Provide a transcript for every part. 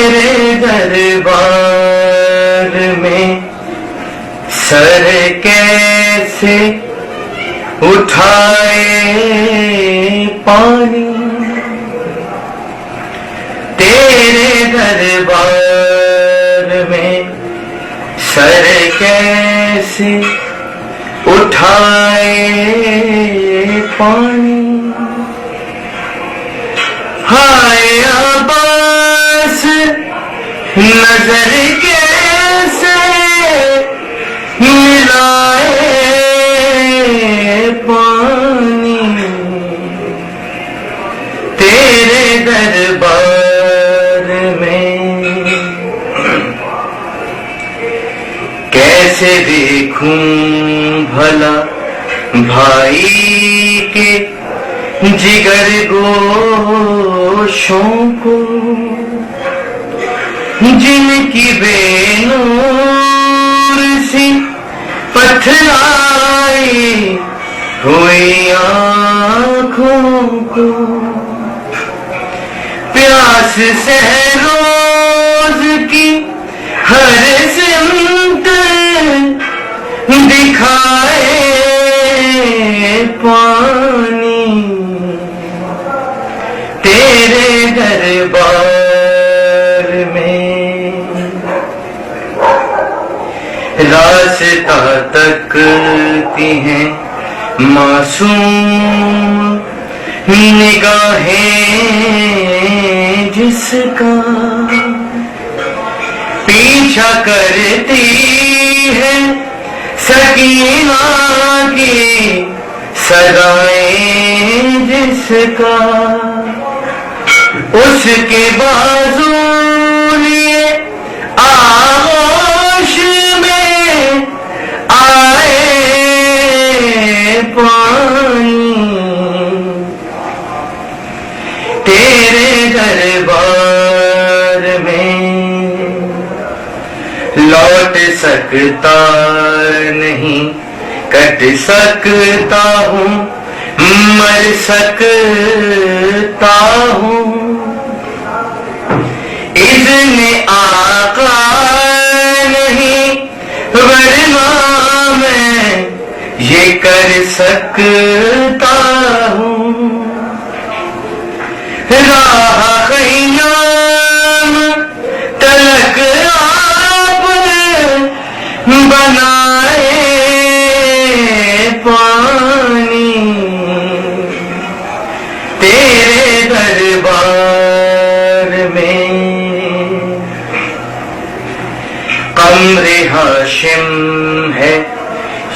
तेरे दरबार में सर कैसे उठाए पानी, तेरे दरबार में सर कैसे उठाए पानी। हाय अब्बास नजर कैसे मिलाए पानी, तेरे दरबार में कैसे देखूं भला भाई के जिगर गोशों को, जिनकी बेनूर सी पथराई हुई आँखों को। प्यास से रोज की हर सिमत दिखाए पानी, तेरे दरबार में रास्ता तकती हैं मासूम निगाहें जिसका, पीछा करती है सकीना की सदाएं जिसका, उसके बाजू लिए आगोश में आए पानी, तेरे दरबार में लौट सकता नहीं, कट सकता हूँ, मर सकता हूँ, इज़्ने आका नहीं वरना मैं ये कर सकता हूँ। राह ख़याम तलक आपने बनाए पानी, तेरे दरबार में कमरे हाशिम है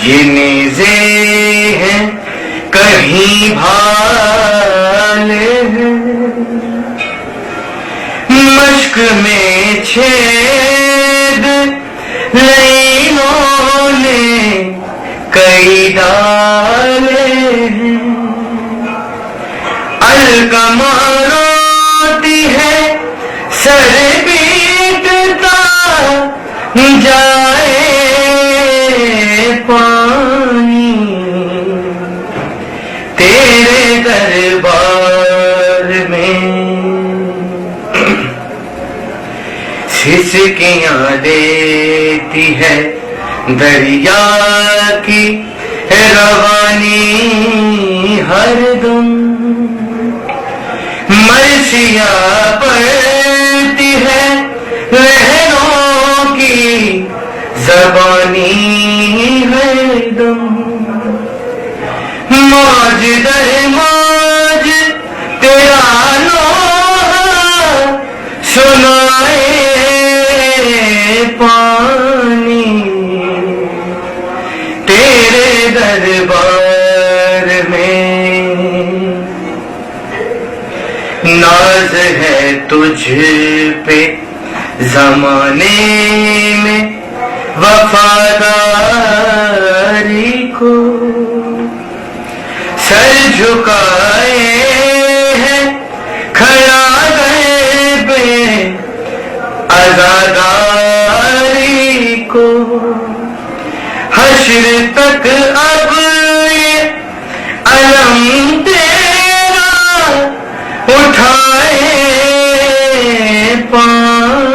ये नेज़े हैं कहीं भाले हैं, मश्क में छेद लईनों ने कई डाले हैं, अलकमा रोती है सर बीतता जाए पानी, तेरे दरबार में सिसकियां देती है दरिया की रवानी हरदम, मर्सिया पड़ती है लहरों की ज़बानी हरदम, मौज दर मौज तेरा नौहा सुनाए पानी, तेरे दरबार में नाज है तुझ पे ज़माने में वफादारी को, सर झुकाए हैं खड़ा गए पे आज़ादारी को, हश्र तक अब ये अलम तेरा उठाए पानी,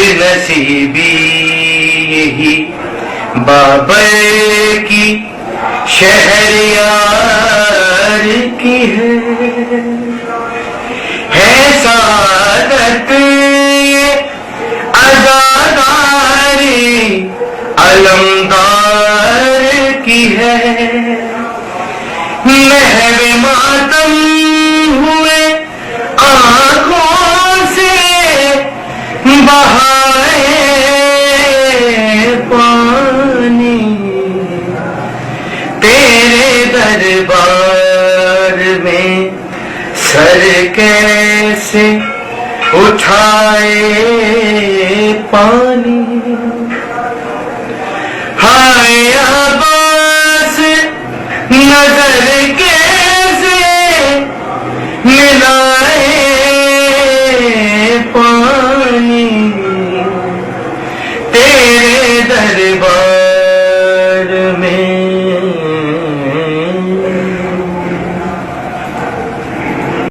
बदनसीबी यही बाबर की शहरयार की है सादत ये अज़ादारी अलमदार की है। महवे मातम हुए आंखों से बहाए पानी, तेरे दरबार में सर कैसे उठाए पानी। हाय नजर कैसे मिला